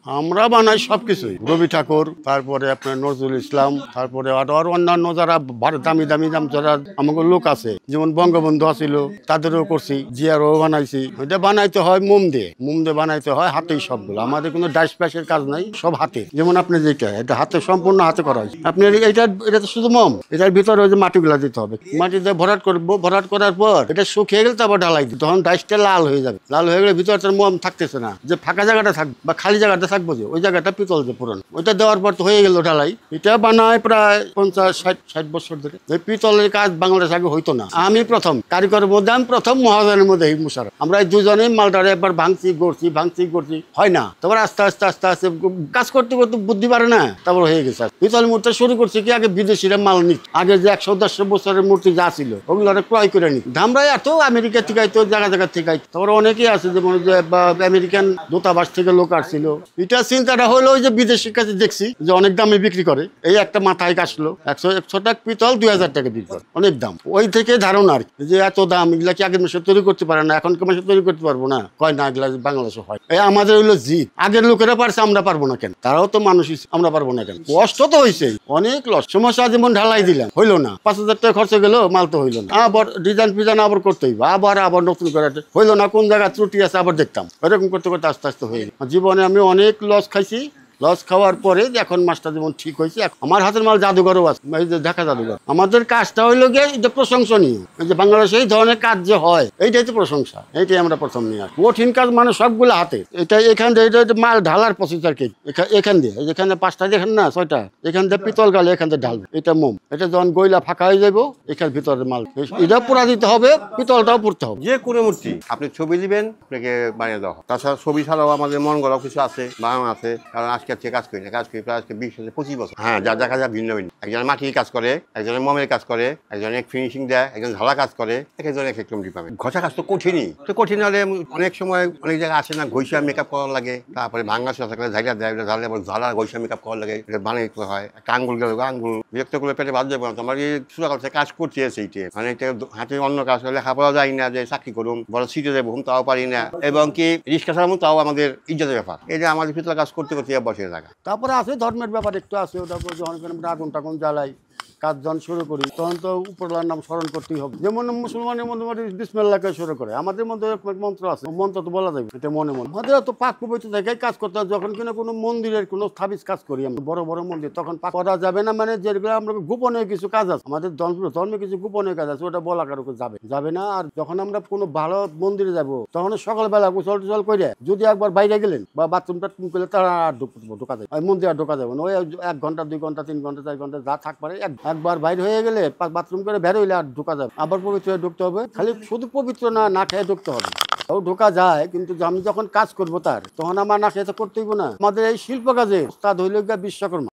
আমরা বানাই সবকিছুই, রবি ঠাকুর, তারপরে আপনার নজরুল ইসলাম, তারপরে আর অন্যান্য যারা দামি দামি যারা আমাকে লোক আছে, যেমন বঙ্গবন্ধু আছিল তাদেরও করছি, জিয়ারও বানাইছি। এটা বানাইতে হয় মোম দিয়ে বানাইতে হয়, হাতেই সবগুলো। আমাদের কোনো ডাইস প্যাসের কাজ নাই, সব হাতে। যেমন আপনি যেটা এটা হাতে, সম্পূর্ণ হাতে করা হয়েছে। আপনি এটা তো শুধু মোম, এটার ভিতরে ওই যে মাটিগুলা দিতে হবে, মাটি দিয়ে ভরাট করবো, ভরাট করার পর এটা শুকিয়ে গেলে তারপর ঢালাই দিই, তখন ডাইসটা লাল হয়ে যাবে। লাল হয়ে গেলে ভিতরে তার মোম থাকতেছে না, যে ফাঁকা জায়গাটা থাকবে বা খালি জায়গাটা থাকবো, যে ওই জায়গাটা পিতল যে পুরানো, ওইটা দেওয়ার পর তো হয়ে গেল ঢালাই। এটা বানায় প্রায় 50-60 বছর ধরে। এই পিতলের কাজ বাংলাদেশ আগে হইতো না। আমি প্রথম কারিগরের মধ্যে, আমি প্রথম মহাজনের মধ্যে এই মুশারফ। আমরা এই দুজনেই মালটারে একবার ভাঙছি গড়ছি, হয় না। তারপর আস্তে আস্তে কাজ করতে করতে বুদ্ধি পারে না, তারপর হয়ে গেছে। পিতল মূর্তি শুরু করছে কি, আগে বিদেশিরা মাল নিত। আগে যে 100-150 বছরের মূর্তি যা ছিল ওগুলো ক্রয় করে নিত। আমরা এত আমেরিকা থেকে আইতো, জায়গা থেকে আইতো। তারপর অনেকেই আছে, যেমন যে আমেরিকান দূতাবাস থেকে লোক আসছিল। এটা চিন্তাটা হলো ওই যে বিদেশির কাছে দেখছি যে অনেক দামে বিক্রি করে। এই একটা মাথায় আসলো 100 টাকা পিতল 2000 টাকা বিক্রি করে, অনেক দাম। ওই থেকে ধারণা আর যে এত দাম, এগুলা কি আগের মাসে তৈরি করতে পারে না, এখনকার মাসে তৈরি করতে পারবো না, কয় না এগুলা বাংলাদেশে হয়। এই আমাদের হইলো জিদ, আগের লোকেরা পারছে, আমরা পারবো না কেন? তারাও তো মানুষ, আমরা পারবো না কেন? কষ্ট তো হয়েছে, অনেক লস। সমস্যা যেমন ঢালাই দিলাম, হইলো না, 5000 টাকা খরচ গেল, মাল তো হইলো না। আবার ডিজাইন ফিজাইন আবার করতে হইব, আবার নতুন করে হইলো না, কোন জায়গায় ত্রুটি আছে আবার দেখতাম। এরকম করতে করতে আস্তে আস্তে হয়ে গেল। জীবনে আমি অনেক লস খাইছি। লস খাওয়ার পরে এখন মাছটা যেমন ঠিক হয়েছে, আমার হাতের মাল জাদুঘরও আছে, এই যে ঢাকা জাদুঘর। আমাদের কাজটা হইলো গিয়ে এটা প্রশংসনীয়, এই যে বাংলাদেশে এই ধরনের কাজ যে হয়, এইটাই তো প্রশংসা, এইটাই আমরা প্রথম নিয়ে আসি। কঠিন কাজ মানে সবগুলো হাতে। এটা এখান দিয়ে এটা মাল ঢালার প্রসেসর কি, এখান দিয়ে যেখানে 5টা দেখেন না 6টা, এখান দিয়ে পিতল গালে এখান দিয়ে ঢালবে, এটা মোম। এটা যখন গইলা ফাঁকা হয়ে যাবো, এখানে ভিতরে মাল এটা পুরা দিতে হবে, পিতলটাও পুড়তে হবে। যে কোনো মূর্তি আপনি ছবি দিবেন, আপনাকে বানিয়ে দেওয়া। তাছাড়া ছবি ছাড়াও আমাদের মন গড়াও কিছু আছে, বানানো আছে। কারণ আজকে কাজ করি প্রায় আজকে 20-25 বছর। হ্যাঁ, যা দেখা যায় ভিন্ন ভিন্ন। একজনের মাটির কাজ করে, একজনের মমের কাজ করে, একজনের ফিনিশিং দেয়, একজন ঢালা কাজ করে, একজনের এক একদম ডিপার্টমেন্ট। ঘষা কাজ তো কঠিনই। তো কঠিন হলে অনেক সময় অনেক জায়গায় আসে না, ঘষা মেকআপ করার লাগে, তারপরে ভাঙা থাকলে ঝাইটা দেয়, ঝালে ঝালা ঘষা মেকআপ করার লাগে, বানিয়ে হয়। একটা আঙ্গুল গেল, আঙ্গুল বিরক্ত করলে পেটে বাদ যাবো না। তোমার এই ছোটো কাছে কাজ করতে আছে, এইটে মানে এটা হাতে অন্য কাজ হলে লেখাপড়া যায় না, যে চাকরি করুন, বড় সিটে যাবো তাও পারি না, এবং কি রিক্সা চালাবো তাও আমাদের ইজ্জতের ব্যাপার। এই যে আমাদের ভিতরে কাজ করতে করতে বসে থাকা। তারপরে আছে ধর্মের ব্যাপার একটু আছে, ওটা যখন আমরা আগুন টাগুন জ্বালাই, কাজ যখন শুরু করি, তখন তো উপরওয়ালার নাম স্মরণ করতেই হবে। যেমন মুসলমানের মধ্যে বিসমিল্লাহকে শুরু করে, আমাদের মধ্যে মন্ত্র আছে, মন্ত্র তো বলা যাবে, এটা মনে আমাদের তো পাক পবিত্র জায়গায় কাজ করতে হয়। যখন কিনা কোনো মন্দিরের কোনো স্থাপিত কাজ করি, আমরা বড় বড় মন্দির, তখন পাক করা যাবে না। মানে যেগুলো আমরা গোপনীয় কিছু কাজ আছে, আমাদের ধর্মে কিছু গোপনীয় কাজ আছে, ওটা বলা কারো যাবে না। আর যখন আমরা কোনো ভালো মন্দিরে যাব, তখন সকালবেলা গোসল টোসল করে যদি একবার বাইরে গেলেন বা বাথরুমটা করলে, তারা আর ঢোকা যায়, ওই মন্দিরে আর ঢোকা যাবে না। ওই 1 ঘন্টা 2 ঘন্টা 3 ঘন্টা 4 ঘন্টা যা থাক পারে, একবার বাইরে হয়ে গেলে বাথরুম করে বের হইলে আর ঢোকা যাবে, আবার পবিত্র হয়ে ঢুকতে হবে। খালি শুধু পবিত্র না খেয়ে ঢুকতে হবে, তাও ঢোকা যায়। কিন্তু আমি যখন কাজ করবো তখন আমার না খেয়ে তো করতেই না। আমাদের এই শিল্প কাজে উস্তাদ হইল গিয়া বিশ্বকর্মা।